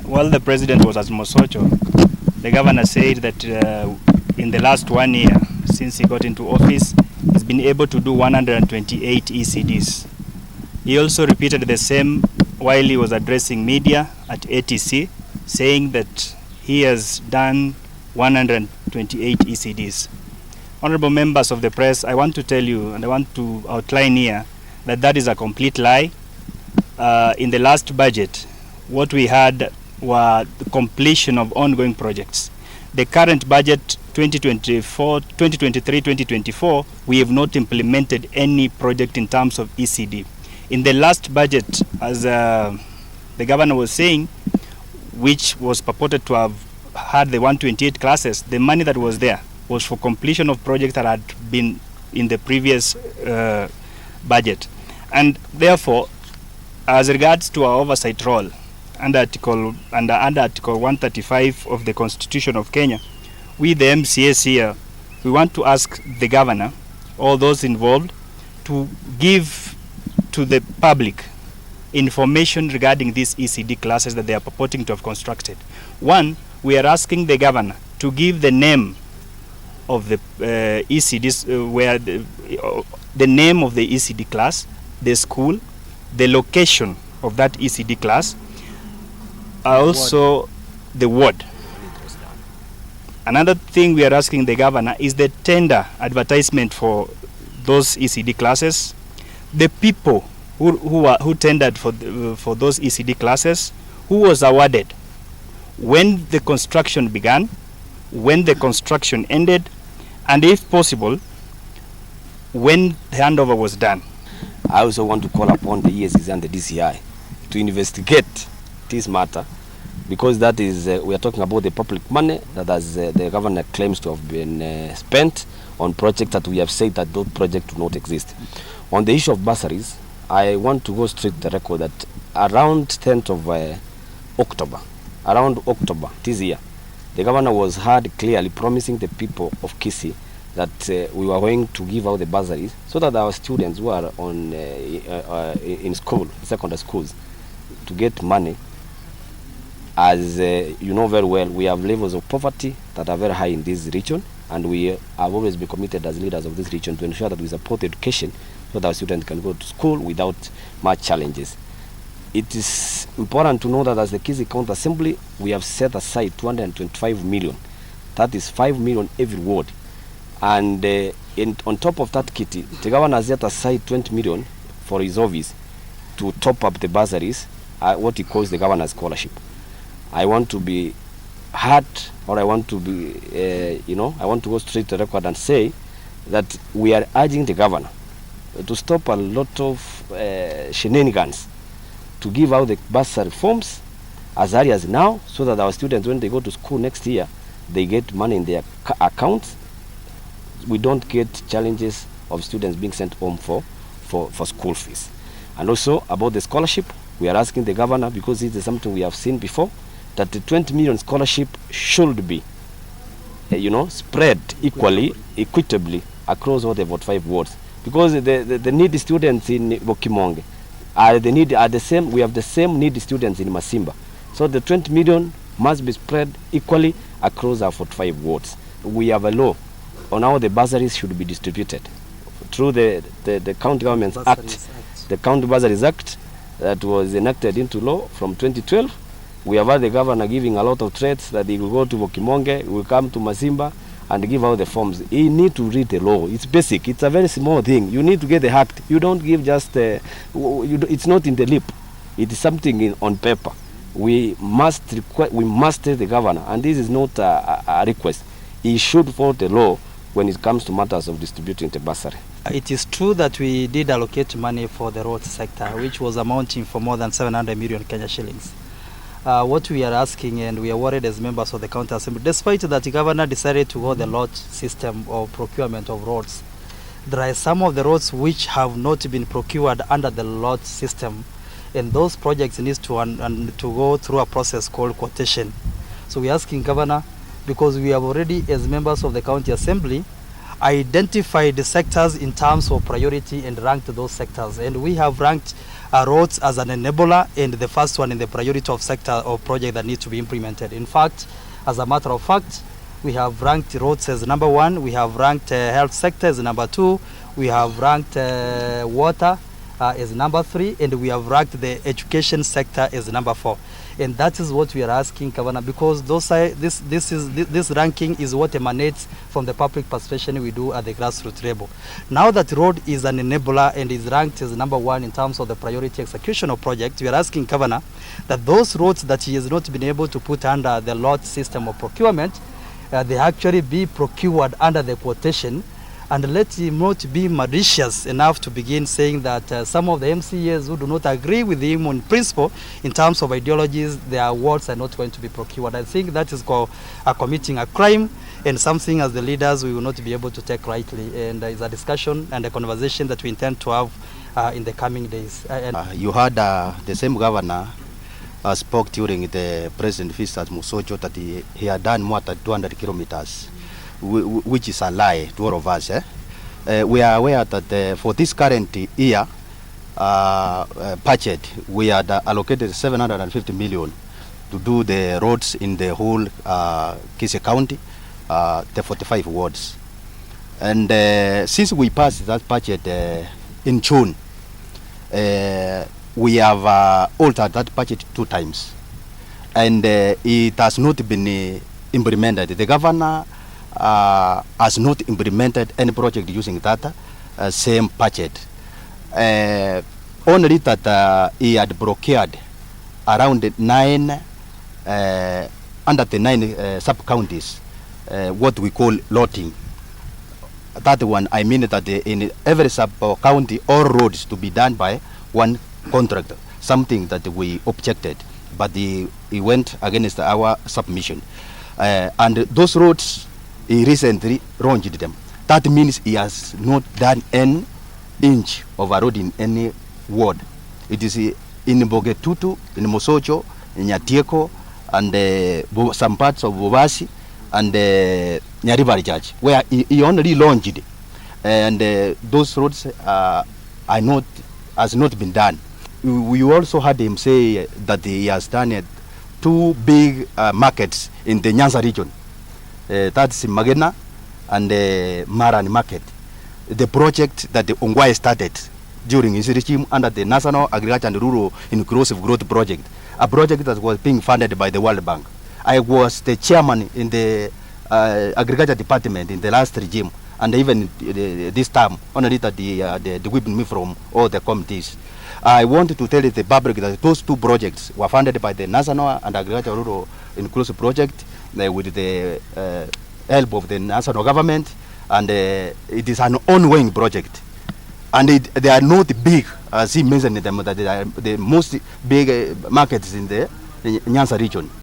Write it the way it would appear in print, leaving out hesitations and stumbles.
while the president was at Mosocho, the governor said that in the last 1 year, since he got into office, he's been able to do 128 ECDs. He also repeated the same while he was addressing media at ATC, saying that he has done 128 ECDs. Honorable members of the press, I want to tell you, and I want to outline here, that that is a complete lie. In the last budget, what we had were the completion of ongoing projects. The current budget 2023-2024, we have not implemented any project in terms of ECD. In the last budget, as the governor was saying, which was purported to have had the 128 classes, the money that was there was for completion of projects that had been in the previous budget. And therefore, as regards to our oversight role, under Article 135 of the Constitution of Kenya, we the MCAs here, we want to ask the governor, all those involved, to give to the public information regarding these ECD classes that they are purporting to have constructed. One, we are asking the governor to give the name of the ECDs, where the name of the ECD class, the school, the location of that ECD class, also the ward. Another thing we are asking the governor is the tender advertisement for those ECD classes, the people who tendered for those ECD classes, who was awarded, when the construction began, when the construction ended, and if possible, when the handover was done. I also want to call upon the ESCs and the DCI to investigate this matter, because that is, we are talking about the public money that as the governor claims to have been spent on projects that we have said that those projects do not exist. On the issue of bursaries, I want to go straight to the record that around 10th of October, around October this year, the governor was heard clearly promising the people of Kisii that we were going to give out the bursaries so that our students who are on in school, secondary schools, to get money. As you know very well, we have levels of poverty that are very high in this region, and we have always been committed as leaders of this region to ensure that we support education so that our students can go to school without much challenges. It is important to know that as the Kisii County Assembly, we have set aside 225 million. That is 5 million every ward. And on top of that kitty, the governor has set aside 20 million for his office to top up the bursaries, what he calls the governor's scholarship. I want to be heard, or I want to be, I want to go straight to the record and say that we are urging the governor to stop a lot of shenanigans, to give out the bursary forms as early as now, so that our students, when they go to school next year, they get money in their accounts. We don't get challenges of students being sent home for school fees. And also about the scholarship, we are asking the governor, because this is something we have seen before, that the 20 million scholarship should be, spread equally, equitably across all the 45 wards. Because the needy students in Bokimonge are the same. We have the same needy students in Masimba. So the 20 million must be spread equally across our 45 wards. We have a law on how the bursaries should be distributed through the County Governments Act, the County Bursaries Act that was enacted into law from 2012. We have had the governor giving a lot of threats that he will go to Bokimonge, he will come to Masimba and give out the forms. You need to read the law. It's basic. It's a very small thing. You need to get the act. You don't give just, it's not in the lip. It is something on paper. We must tell the governor, and this is not a request. He should follow the law when it comes to matters of distributing the bursary. It is true that we did allocate money for the road sector, which was amounting for more than 700 million Kenya shillings. What we are asking, and we are worried as members of the County Assembly, despite that the governor decided to go the lot system of procurement of roads, there are some of the roads which have not been procured under the lot system, and those projects need to go through a process called quotation. So we are asking governor, because we have already, as members of the County Assembly, identified the sectors in terms of priority and ranked those sectors. And we have ranked roads as an enabler and the first one in the priority of sector or project that needs to be implemented. In fact, as a matter of fact, we have ranked roads as number 1, we have ranked health sector as number 2, we have ranked water as number 3, and we have ranked the education sector as number 4. And that is what we are asking, Governor, because this ranking is what emanates from the public participation we do at the grassroots level. Now that road is an enabler and is ranked as number 1 in terms of the priority execution of projects, we are asking Governor that those roads that he has not been able to put under the lot system of procurement, they actually be procured under the quotation, and let him not be malicious enough to begin saying that some of the MCAs who do not agree with him on principle in terms of ideologies, their awards are not going to be procured. I think that is committing a crime and something as the leaders we will not be able to take rightly. And it's a discussion and a conversation that we intend to have in the coming days. You heard the same governor spoke during the president visit at Musocho that he had done more than 200 kilometers, which is a lie to all of us. We are aware that for this current year budget, we had allocated 750 million to do the roads in the whole Kisii County, the 45 wards. And since we passed that budget in June, we have altered that budget 2 times, and it has not been implemented. The governor has not implemented any project using that same budget. Only that he had procured around 9 under the 9 sub-counties, what we call lotting. That one, I mean that in every sub-county, all roads to be done by one contractor, something that we objected, but he went against our submission. And those roads, he recently launched them. That means he has not done an inch of a road in any ward. It is in Bogetutu, in Mosocho, in Nyatieko, and some parts of Bursary, and Nyaribari Church, where he only launched, and those roads has not been done. We also had him say that he has done 2 big markets in the Nyanza region. That's Magena and Maran market. The project that the Ongwae started during his regime under the National Agriculture and Rural Inclusive Growth Project, a project that was being funded by the World Bank. I was the chairman in the Agriculture Department in the last regime, and even this time, only that they whipped me from all the committees. I wanted to tell the public that those 2 projects were funded by the National and Agriculture Rural Inclusive Project with the help of the national government, and it is an ongoing project. And they are not big, as he mentioned them, that they are the most big markets in the Nyanza region.